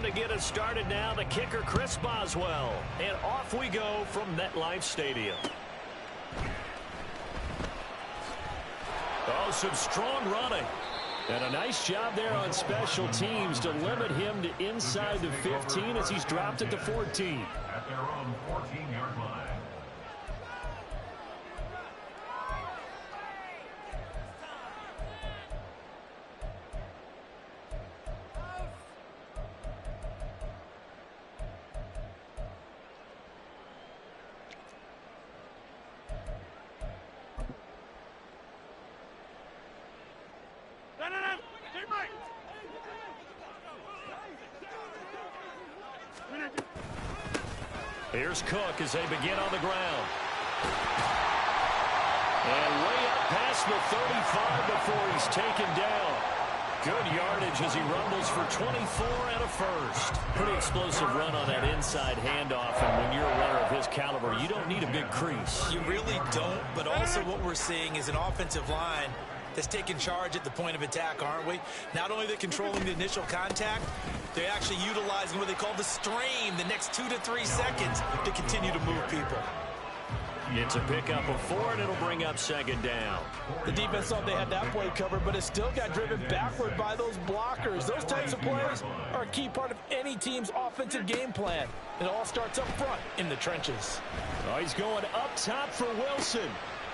on to get us started now, the kicker, Chris Boswell. And off we go from MetLife Stadium. Oh, some strong running. And a nice job there on special teams to limit him to inside the 15 as he's dropped at the 14. At their own 14-yard line. Here's Cook as they begin on the ground. And way up past the 35 before he's taken down. Good yardage as he rumbles for 24 and a first. Pretty explosive run on that inside handoff, and when you're a runner of his caliber, you don't need a big crease. You really don't, but also what we're seeing is an offensive line that's taking charge at the point of attack, aren't we? Not only are they controlling the initial contact, they're actually utilizing what they call the strain the next 2 to 3 seconds to continue to move people. It's a pickup of 4, and it'll bring up second down. The defense thought they had that play covered, but it still got driven backward by those blockers. Those types of plays are a key part of any team's offensive game plan. It all starts up front in the trenches. Oh, he's going up top for Wilson.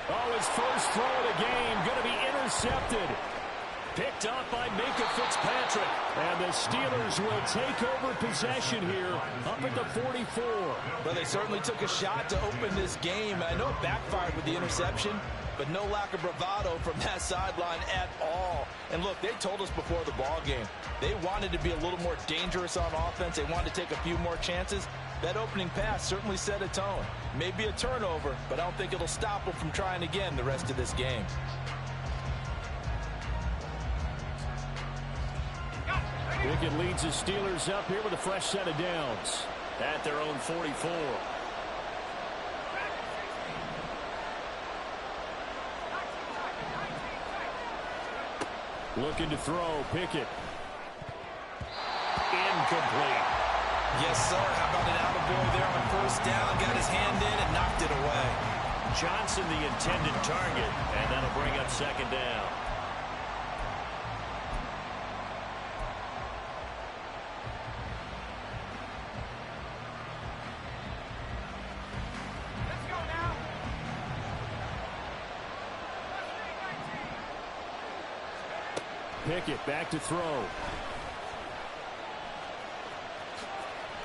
Oh, his first throw of the game going to be intercepted. Picked up by Minkah Fitzpatrick. And the Steelers will take over possession here up at the 44. Well, they certainly took a shot to open this game. I know it backfired with the interception, but no lack of bravado from that sideline at all. And look, they told us before the ball game, they wanted to be a little more dangerous on offense. They wanted to take a few more chances. That opening pass certainly set a tone. Maybe a turnover, but I don't think it'll stop them from trying again the rest of this game. Pickett leads the Steelers up here with a fresh set of downs at their own 44. Looking to throw, Pickett. Incomplete. Yes, sir. How about an attaboy there on first down? Got his hand in and knocked it away. Johnson the intended target, and that'll bring up second down. Pickett back to throw.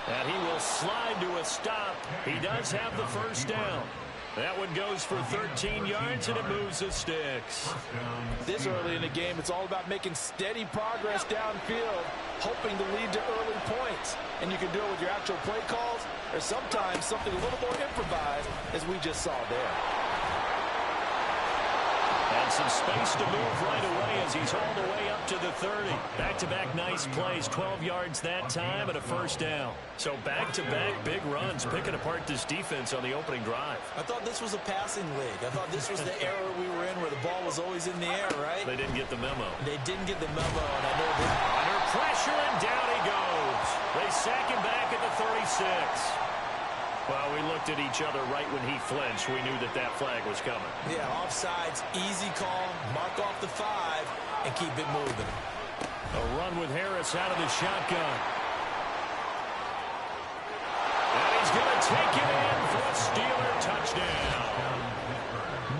And he will slide to a stop. He does have the first down. That one goes for 13 yards, and it moves the sticks. This early in the game, it's all about making steady progress downfield, hoping to lead to early points. And you can do it with your actual play calls, or sometimes something a little more improvised, as we just saw there. And some space to move right away as he's hauled away up to the 30. Back-to-back nice plays, 12 yards that time and a first down. So back-to-back big runs, picking apart this defense on the opening drive. I thought this was a passing league. I thought this was the era we were in where the ball was always in the air, right? They didn't get the memo. They didn't get the memo, and I know that. Under pressure, and down he goes. They sack him back at the 36. Well, we looked at each other right when he flinched. We knew that that flag was coming. Yeah, offsides, easy call, mark off the 5, and keep it moving. A run with Harris out of the shotgun. And he's going to take it in for a Steeler touchdown.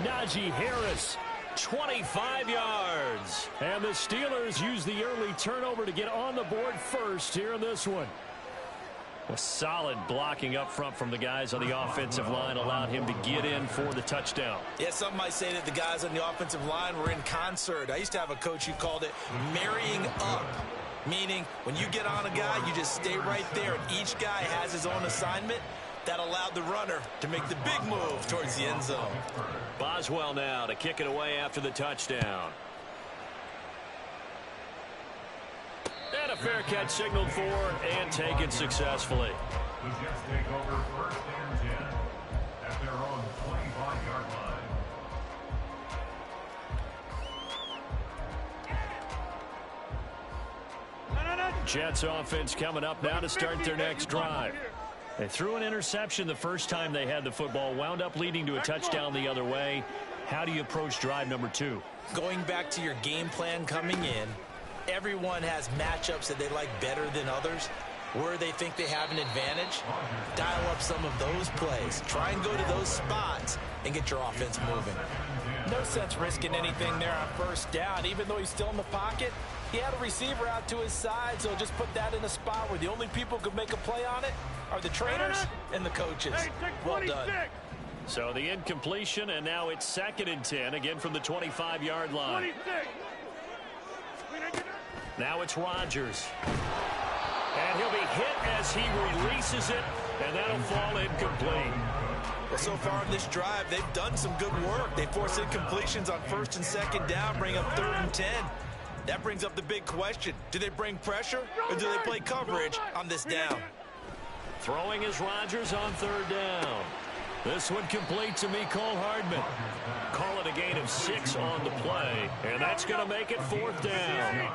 Najee Harris, 25 yards. And the Steelers use the early turnover to get on the board first here in this one. A solid blocking up front from the guys on the offensive line allowed him to get in for the touchdown. Yeah, some might say that the guys on the offensive line were in concert. I used to have a coach who called it marrying up, meaning when you get on a guy, you just stay right there, and each guy has his own assignment. That allowed the runner to make the big move towards the end zone. Boswell now to kick it away after the touchdown. And a fair catch signaled for and taken successfully. The Jets take over first and 10 at their own 25-yard line. Jets offense coming up now to start their next drive. They threw an interception the first time they had the football, wound up leading to a touchdown the other way. How do you approach drive number 2? Going back to your game plan coming in, everyone has matchups that they like better than others. Where they think they have an advantage, dial up some of those plays. Try and go to those spots and get your offense moving. No sense risking anything there on first down. Even though he's still in the pocket, he had a receiver out to his side, so just put that in a spot where the only people who could make a play on it are the trainers and the coaches. Well done. So the incompletion, and now it's 2nd and 10, again from the 25-yard line. Now it's Rodgers. And he'll be hit as he releases it, and that'll fall incomplete. Well, so far in this drive, they've done some good work. They force incompletions on 1st and 2nd down, bring up 3rd and 10. That brings up the big question. Do they bring pressure, or do they play coverage on this down? Throwing is Rodgers on 3rd down. This one complete to Mecole Hardman. Call it a gain of 6 on the play, and that's going to make it 4th down.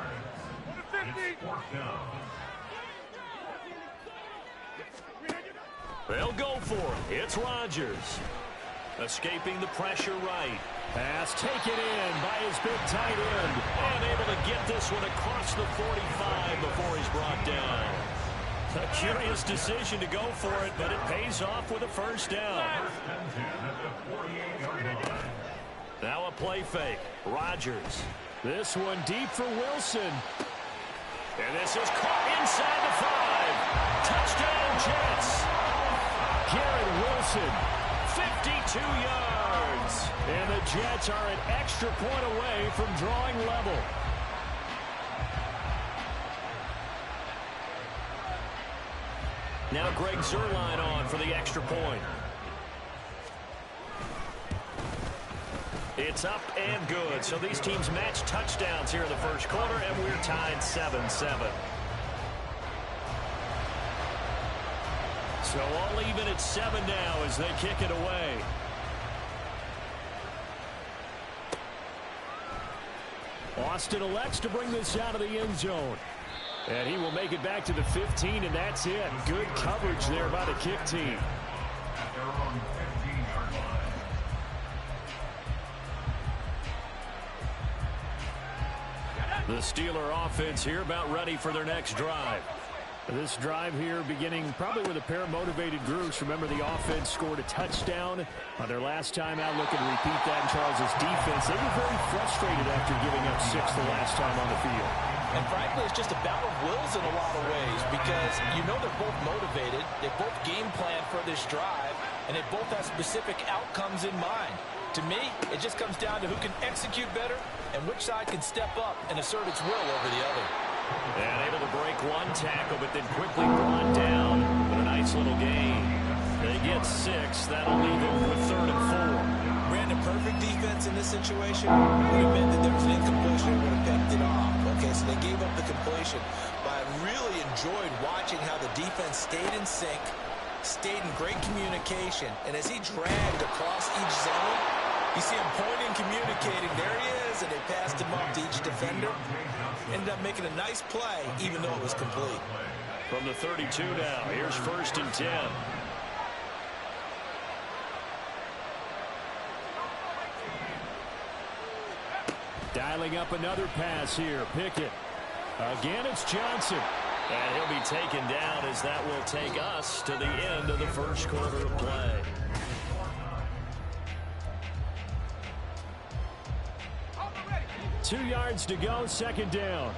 They'll go for it. It's Rodgers. Escaping the pressure right. Pass taken in by his big tight end. And able to get this one across the 45 before he's brought down. A curious decision to go for it, but it pays off with a 1st down. Now a play fake. Rodgers. This one deep for Wilson. And this is caught inside the 5. Touchdown, Jets. Garrett Wilson, 52 yards. And the Jets are an extra point away from drawing level. Now Greg Zuerlein on for the extra point. It's up and good. So these teams match touchdowns here in the first quarter, and we're tied 7-7. So all even at 7 now as they kick it away. Austin elects to bring this out of the end zone. And he will make it back to the 15, and that's it. Good coverage there by the kick team. At their own 15-yard line. The Steeler offense here about ready for their next drive. This drive here beginning probably with a pair of motivated groups. Remember, the offense scored a touchdown on their last time out. Looking to repeat that in Charles' defense. They were very frustrated after giving up 6 the last time on the field. And frankly, it's just a battle of wills in a lot of ways because you know they're both motivated. They both game plan for this drive, and they both have specific outcomes in mind. To me, it just comes down to who can execute better and which side can step up and assert its will over the other. And able to break one tackle, but then quickly brought down with a nice little gain. They get 6. That'll leave them with 3rd and 4. Brandon, perfect defense in this situation would have meant that there was an incompletion and would have kept it off. Okay, so they gave up the completion. But I really enjoyed watching how the defense stayed in sync, stayed in great communication, and as he dragged across each zone, you see him pointing, communicating. There he is, and they passed him up to each defender. Ended up making a nice play, even though it was complete. From the 32 now, here's 1st and 10. Dialing up another pass here. Pickett. Again, it's Johnson. And he'll be taken down as that will take us to the end of the first quarter of play. Two yards to go, 2nd down.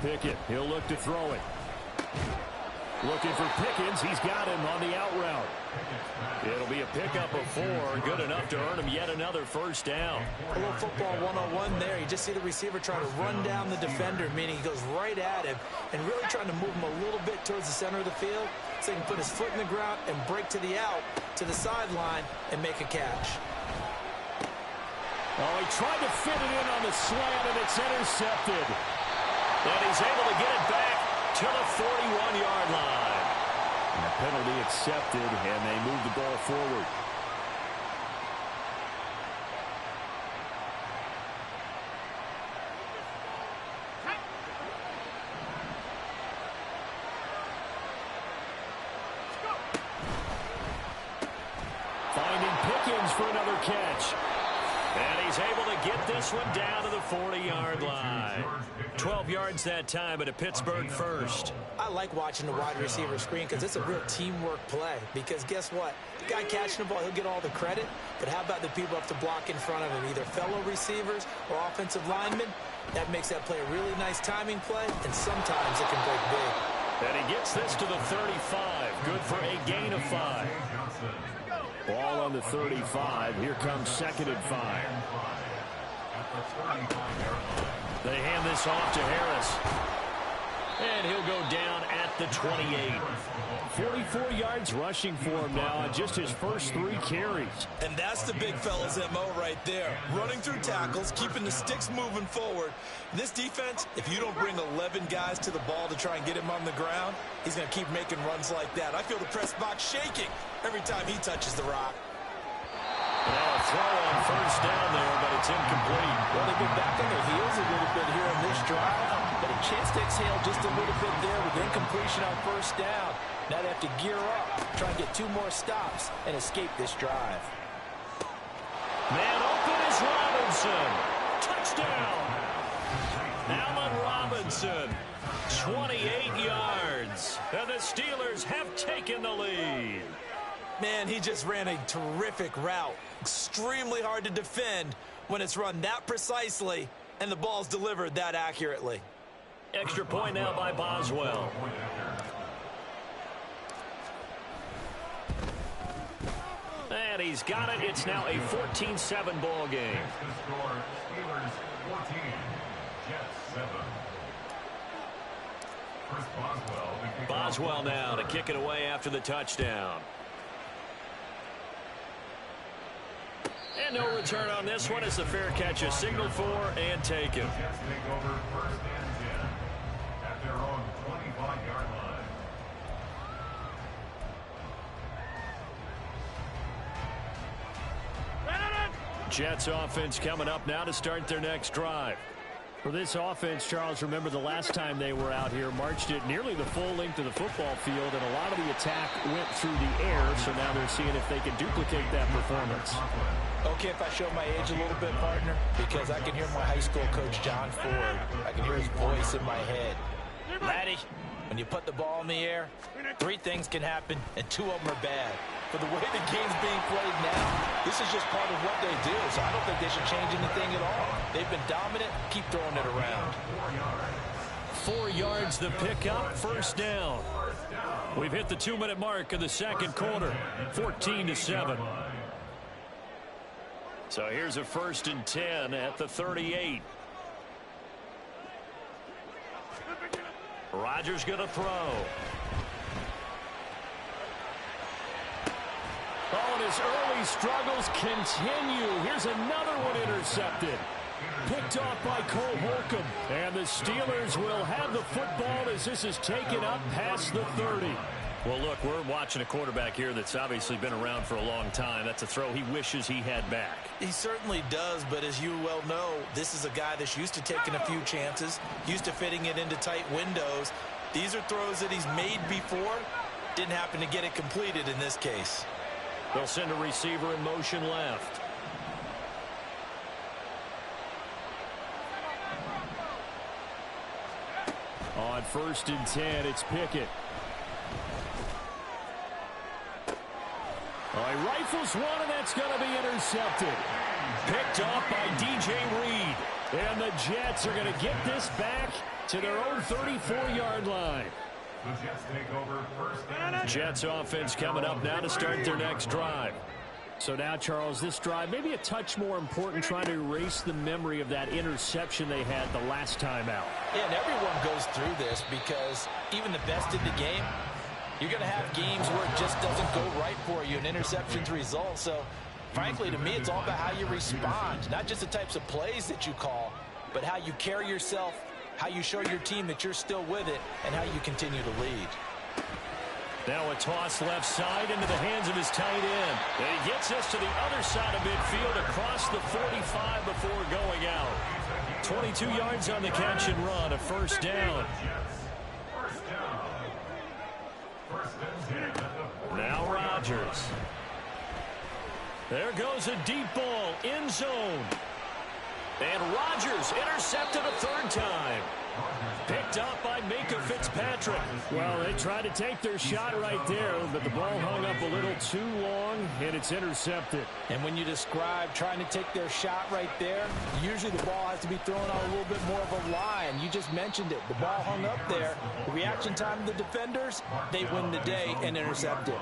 Pickett, he'll look to throw it. Looking for Pickens. He's got him on the out route. It'll be a pickup of 4. Good enough to earn him yet another 1st down. A little football 101 there. You just see the receiver trying to run down the defender, meaning he goes right at him and really trying to move him a little bit towards the center of the field so he can put his foot in the ground and break to the out, to the sideline, and make a catch. Oh, he tried to fit it in on the slant, and it's intercepted. And he's able to get it back to the 41-yard line. And the penalty accepted, and they move the ball forward. Finding Pickens for another catch. And he's able to get this one down to the 40-yard line. 12 yards that time, at a Pittsburgh first. I like watching the wide receiver screen because it's a real teamwork play. Because guess what? The guy catching the ball, he'll get all the credit. But how about the people up to block in front of him? Either fellow receivers or offensive linemen. That makes that play a really nice timing play. And sometimes it can break big. And he gets this to the 35. Good for a gain of 5. Ball on the 35. Here comes 2nd and 5. They hand this off to Harris. And he'll go down at the 28. 44 yards rushing for him now on just his first 3 carries. And that's the big fella's MO right there. Running through tackles, keeping the sticks moving forward. This defense, if you don't bring 11 guys to the ball to try and get him on the ground, he's going to keep making runs like that. I feel the press box shaking every time he touches the rock. Now a throw on first down there, but it's incomplete. Well, they've been back on their heels a little bit here in this drive, but a chance to exhale just a little bit there with incompletion on first down. Now they have to gear up, try and get 2 more stops, and escape this drive. Man open is Robinson. Touchdown. Allen Robinson, 28 yards. And the Steelers have taken the lead. Man, he just ran a terrific route. Extremely hard to defend when it's run that precisely and the ball's delivered that accurately. Extra point now by Boswell. And he's got it. It's now a 14-7 ball game. Steelers 14, Jets 7. Chris Boswell now to kick it away after the touchdown. And no return on this one as the fair catch is signaled for and taken. Jets take over 1st and 10 at their own 25-yard line. Jets offense coming up now to start their next drive. For this offense, Charles, remember the last time they were out here, marched it nearly the full length of the football field, and a lot of the attack went through the air, so now they're seeing if they can duplicate that performance. Okay, if I show my age a little bit, partner, because I can hear my high school coach, John Ford. I can hear his voice in my head. Laddie, when you put the ball in the air, 3 things can happen, and 2 of them are bad. For the way the game's being played now, this is just part of what they do, so I don't think they should change anything at all. They've been dominant. Keep throwing it around. 4 yards the pickup, first down. We've hit the 2-minute mark in the second quarter, 14-7. So here's a 1st and 10 at the 38. Rodgers going to throw. Oh, and his early struggles continue. Here's another one intercepted. Picked off by Cole Holcomb. And the Steelers will have the football as this is taken up past the 30. Well, look, we're watching a quarterback here that's obviously been around for a long time. That's a throw he wishes he had back. He certainly does, but as you well know, this is a guy that's used to taking a few chances, used to fitting it into tight windows. These are throws that he's made before. Didn't happen to get it completed in this case. They'll send a receiver in motion left. On 1st and 10, it's Pickett. Oh, he rifles one, and that's going to be intercepted. Picked off by D.J. Reed. And the Jets are going to get this back to their own 34-yard line. The Jets take over 1st and 10. Jets offense coming up now to start their next drive. So now, Charles, this drive may be a touch more important, trying to erase the memory of that interception they had the last time out. Yeah, and everyone goes through this because even the best in the game, you're going to have games where it just doesn't go right for you, and interceptions result. So, frankly, to me, it's all about how you respond, not just the types of plays that you call, but how you carry yourself, how you show your team that you're still with it, and how you continue to lead. Now a toss left side into the hands of his tight end. And he gets us to the other side of midfield across the 45 before going out. 22 yards on the catch and run, a first down. Now Rodgers. There goes a deep ball, end zone. And Rodgers intercepted a third time. Picked up by Minkah Fitzpatrick. Well, they tried to take their shot right there, but the ball hung up a little too long, and it's intercepted. And when you describe trying to take their shot right there, usually the ball has to be thrown on a little bit more of a line. You just mentioned it. The ball hung up there. The reaction time of the defenders, they win the day and intercept it.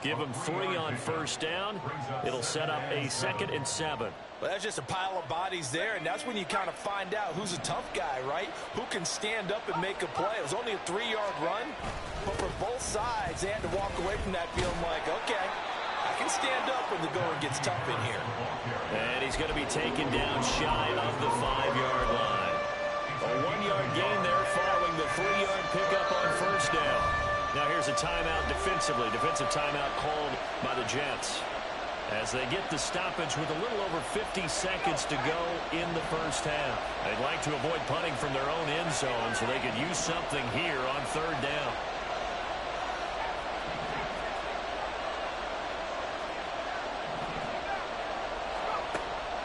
Give them 3 on first down. It'll set up a 2nd and 7. Well, that's just a pile of bodies there, and that's when you kind of find out who's a tough guy, right? Who can stand up and make a play. It was only a 3-yard run, but for both sides, they had to walk away from that feeling like, okay, I can stand up when the going gets tough in here. And he's going to be taken down shy of the 5-yard line. A 1-yard gain there following the 3-yard pickup on first down. Now here's a timeout defensively. Defensive timeout called by the Jets, as they get the stoppage with a little over 50 seconds to go in the first half. They'd like to avoid punting from their own end zone so they could use something here on third down.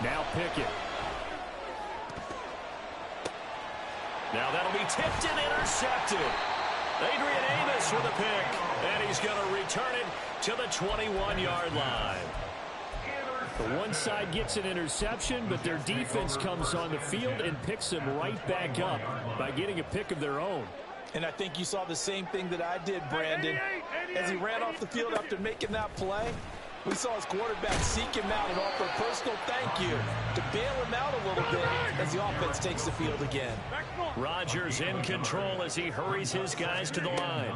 Now Pickett. Now that'll be tipped and intercepted. Adrian Amos with a pick, and he's going to return it to the 21-yard line. The one side gets an interception, but their defense comes on the field and picks them right back up by getting a pick of their own. And I think you saw the same thing that I did, Brandon. As he ran off the field after making that play, we saw his quarterback seek him out and offer a personal thank you to bail him out a little bit as the offense takes the field again. Rodgers in control as he hurries his guys to the line.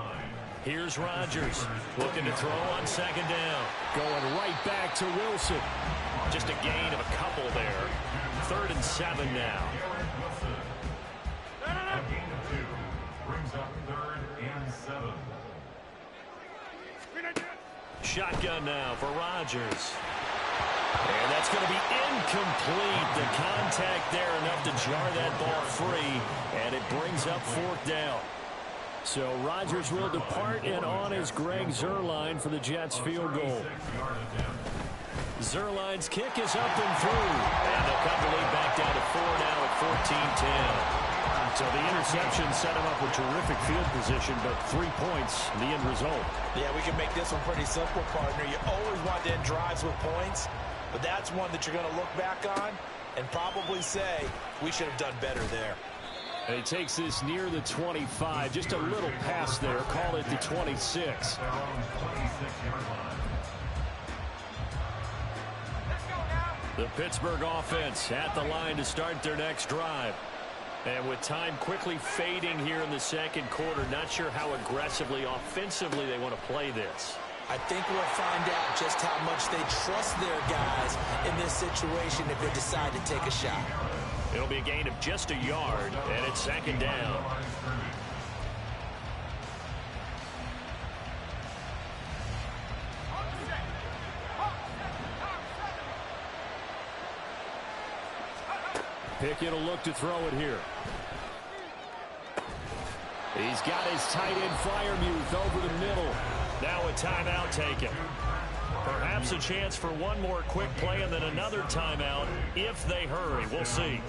Here's Rodgers looking to throw on second down. Going right back to Wilson. Just a gain of a couple there. 3rd and 7 now. A gain of 2 brings up 3rd and 7. Shotgun now for Rodgers. And that's going to be incomplete. The contact there enough to jar that ball free, and it brings up 4th down. So Rodgers will depart, and on is Greg Zuerlein for the Jets field goal. Zuerlein's kick is up and through, and they'll cut the lead back down to 4 now at 14-10. So the interception set him up with terrific field position, but 3 points, the end result. Yeah, we can make this one pretty simple, partner. You always want to end drives with points, but that's one that you're going to look back on and probably say, we should have done better there. And he takes this near the 25, just a little pass there, call it the 26. The Pittsburgh offense at the line to start their next drive. And with time quickly fading here in the second quarter, not sure how aggressively, offensively they want to play this. I think we'll find out just how much they trust their guys in this situation if they decide to take a shot. It'll be a gain of just a yard, and it's second down. Pickett will look to throw it here. He's got his tight end Freiermuth over the middle. Now a timeout taken. Perhaps a chance for one more quick play and then another timeout if they hurry. We'll see.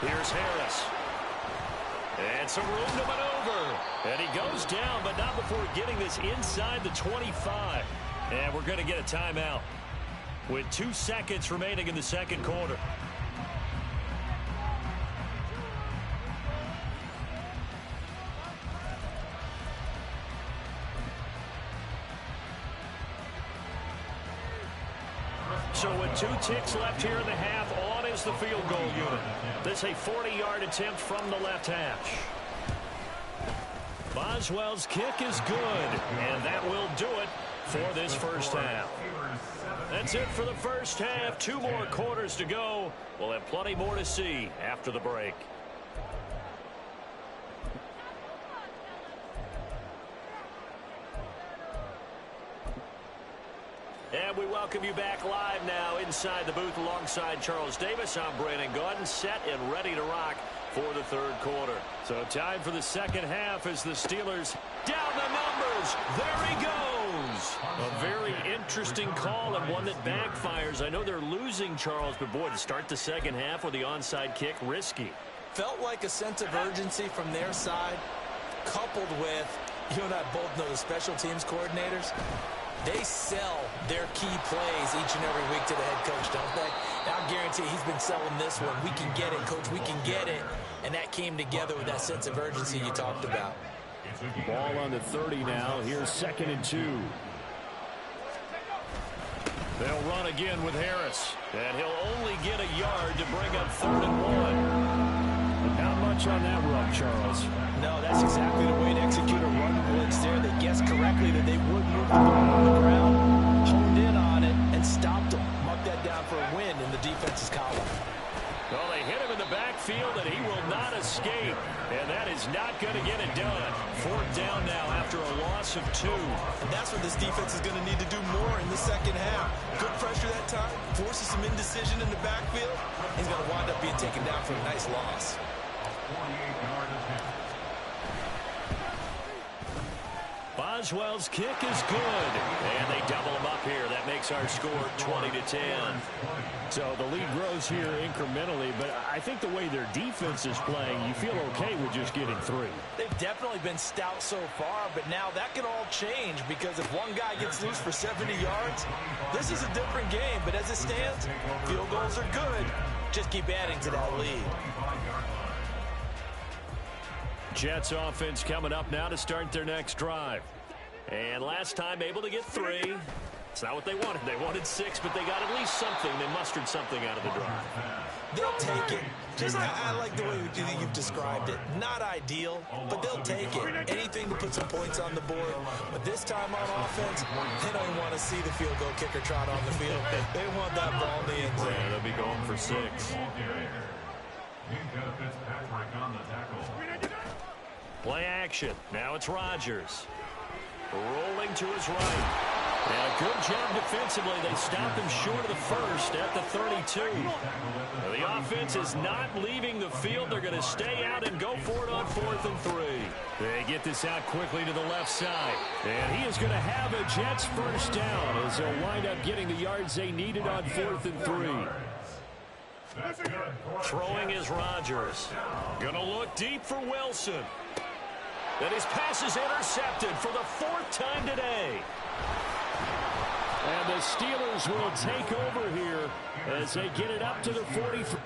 Here's Harris. And some room to maneuver. And he goes down, but not before getting this inside the 25. And we're going to get a timeout with 2 seconds remaining in the second quarter. So with 2 ticks left here in the half. On is the field goal unit. This a 40-yard attempt from the left hash. Boswell's kick is good, and that will do it for this first half. That's it for the first half. 2 more quarters to go. We'll have plenty more to see after the break. And we welcome you back live now inside the booth alongside Charles Davis. I'm Brandon Gaudin, set and ready to rock for the third quarter. So time for the second half as the Steelers down the numbers. There he goes. A very interesting call and one that backfires. I know they're losing, Charles, but boy, to start the second half with the onside kick, risky. Felt like a sense of urgency from their side, coupled with, you and I both know the special teams coordinators. They sell their key plays each and every week to the head coach, don't they? I guarantee he's been selling this one. We can get it, coach. We can get it. And that came together with that sense of urgency you talked about. Ball on the 30 now. Here's 2nd and 2. They'll run again with Harris. And he'll only get a yard to bring up 3rd and 1. Not much on that run, Charles. No, that's exactly the way to execute a run blitz there. They guessed correctly that they would move the ball on the ground, honed in on it, and stopped them. Marked that down for a win in the defense's column. Well, they hit him in the backfield, and he will not escape. And that is not going to get it done. 4th down now after a loss of 2. And that's what this defense is going to need to do more in the second half. Good pressure that time, forces some indecision in the backfield. He's going to wind up being taken down for a nice loss. 48-yard attempt. Boswell's kick is good. And they double him up here. That makes our score 20-10. So the lead grows here incrementally, but I think the way their defense is playing, you feel okay with just getting 3. They've definitely been stout so far, but now that can all change because if one guy gets loose for 70 yards, this is a different game. But as it stands, field goals are good. Just keep adding to that lead. Jets offense coming up now to start their next drive. And last time able to get 3. It's not what they wanted. They wanted 6, but they got at least something. They mustered something out of the drive. They'll take it. Just I like the way you've described it. Not ideal, but they'll take it. Anything to put some points on the board. But this time on offense, they don't even want to see the field goal kicker trot on the field. They want that ball in the end zone. Yeah, they'll be going for 6. Fitzpatrick on the tackle. Play action. Now it's Rodgers. Rolling to his right. And a good job defensively. They stopped him short of the first at the 32. Now, the offense is not leaving the field. They're going to stay out and go for it on 4th and 3. They get this out quickly to the left side. And he is going to have a Jets first down as they'll wind up getting the yards they needed on 4th and 3. Throwing is Rodgers. Going to look deep for Wilson. And his pass is intercepted for the 4th time today. And the Steelers will take over here as they get it up to the 43.